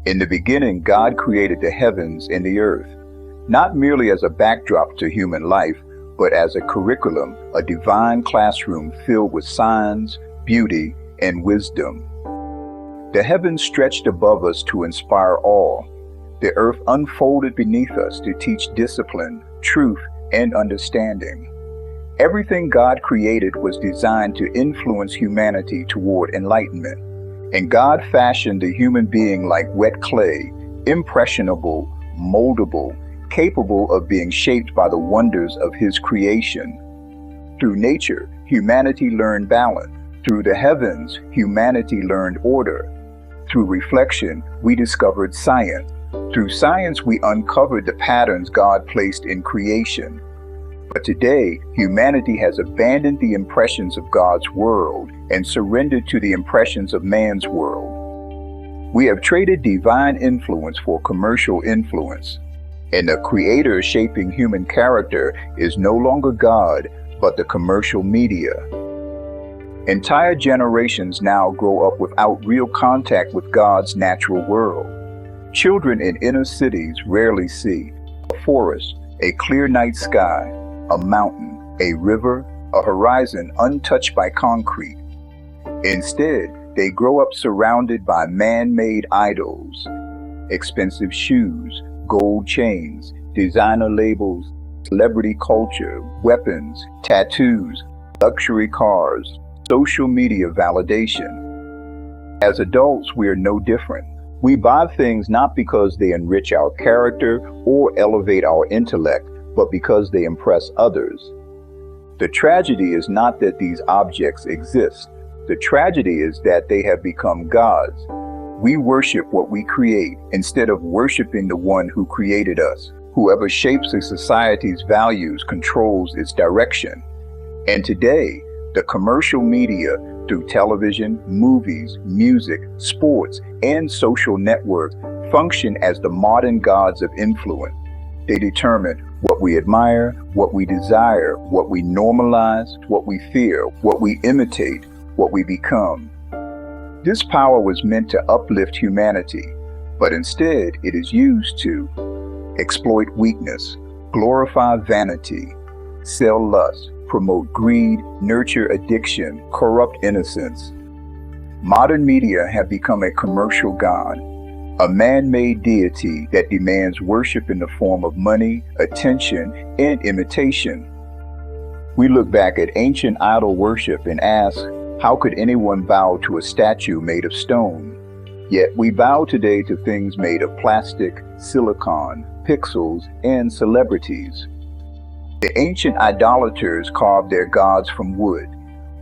In the beginning, God created the heavens and the earth, not merely as a backdrop to human life, but as a curriculum, a divine classroom filled with signs, beauty, and wisdom. The heavens stretched above us to inspire awe. The earth unfolded beneath us to teach discipline, truth, and understanding. Everything God created was designed to influence humanity toward enlightenment. And God fashioned the human being like wet clay, impressionable, moldable, capable of being shaped by the wonders of His creation. Through nature, humanity learned balance. Through the heavens, humanity learned order. Through reflection, we discovered science. Through science, we uncovered the patterns God placed in creation. But today, humanity has abandoned the impressions of God's world and surrendered to the impressions of man's world. We have traded divine influence for commercial influence, and the Creator shaping human character is no longer God, but the commercial media. Entire generations now grow up without real contact with God's natural world. Children in inner cities rarely see a forest, a clear night sky, a mountain, a river, a horizon untouched by concrete. Instead, they grow up surrounded by man-made idols, expensive shoes, gold chains, designer labels, celebrity culture, weapons, tattoos, luxury cars, social media validation. As adults, we are no different. We buy things not because they enrich our character or elevate our intellect, but because they impress others. The tragedy is not that these objects exist. The tragedy is that they have become gods. We worship what we create instead of worshiping the one who created us. Whoever shapes a society's values controls its direction. And today, the commercial media, through television, movies, music, sports, and social networks, function as the modern gods of influence. They determine what we admire, what we desire, what we normalize, what we fear, what we imitate, what we become. This power was meant to uplift humanity, but instead it is used to exploit weakness, glorify vanity, sell lust, promote greed, nurture addiction, corrupt innocence. Modern media have become a commercial god, a man-made deity that demands worship in the form of money, attention, and imitation. We look back at ancient idol worship and ask, how could anyone bow to a statue made of stone? Yet we bow today to things made of plastic, silicon, pixels, and celebrities. The ancient idolaters carved their gods from wood.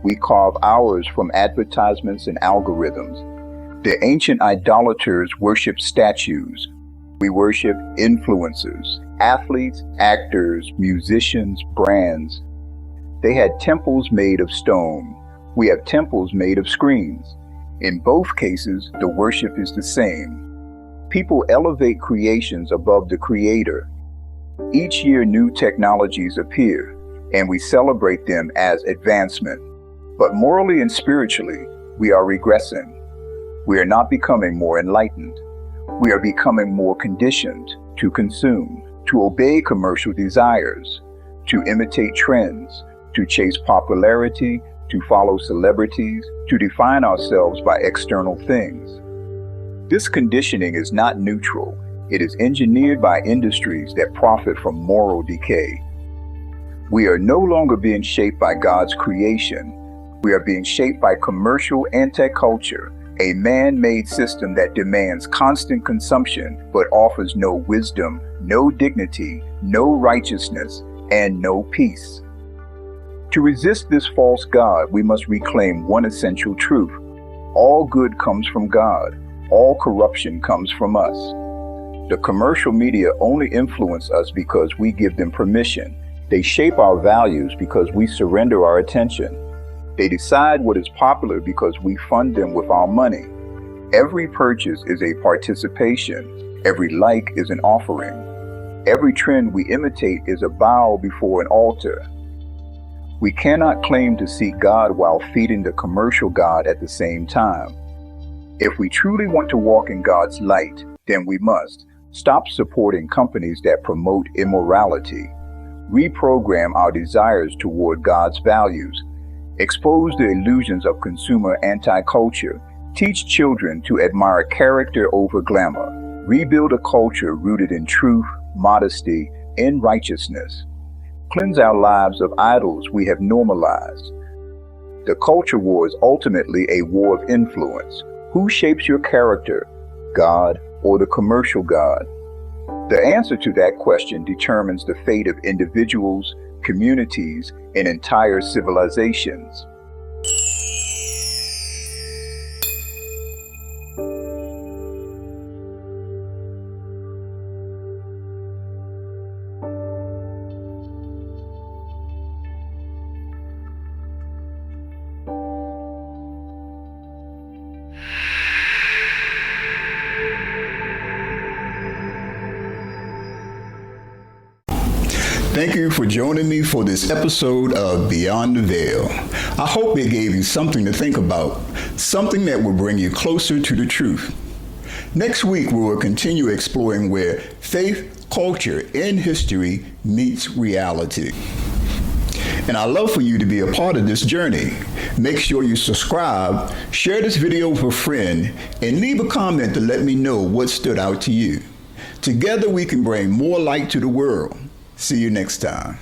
We carve ours from advertisements and algorithms. The ancient idolaters worship statues. We worship influencers, athletes, actors, musicians, brands. They had temples made of stone. We have temples made of screens. In both cases, the worship is the same. People elevate creations above the Creator. Each year, new technologies appear, and we celebrate them as advancement. But morally and spiritually, we are regressing. We are not becoming more enlightened. We are becoming more conditioned to consume, to obey commercial desires, to imitate trends, to chase popularity, to follow celebrities, to define ourselves by external things. This conditioning is not neutral. It is engineered by industries that profit from moral decay. We are no longer being shaped by God's creation. We are being shaped by commercial anti-culture, a man-made system that demands constant consumption but offers no wisdom, no dignity, no righteousness, and no peace. To resist this false god, we must reclaim one essential truth. All good comes from God. All corruption comes from us. The commercial media only influence us because we give them permission. They shape our values because we surrender our attention. They decide what is popular because we fund them with our money. Every purchase is a participation. Every like is an offering. Every trend we imitate is a bow before an altar. We cannot claim to seek God while feeding the commercial God at the same time. If we truly want to walk in God's light, then we must stop supporting companies that promote immorality, reprogram our desires toward God's values, expose the illusions of consumer anti-culture, teach children to admire character over glamour, rebuild a culture rooted in truth, modesty, and righteousness, cleanse our lives of idols we have normalized. The culture war is ultimately a war of influence. Who shapes your character, God or the commercial God? The answer to that question determines the fate of individuals, communities, and entire civilizations. Thank you for joining me for this episode of Beyond the Veil. I hope it gave you something to think about, something that will bring you closer to the truth. Next week, we will continue exploring where faith, culture, and history meets reality. And I'd love for you to be a part of this journey. Make sure you subscribe, share this video with a friend, and leave a comment to let me know what stood out to you. Together, we can bring more light to the world. See you next time.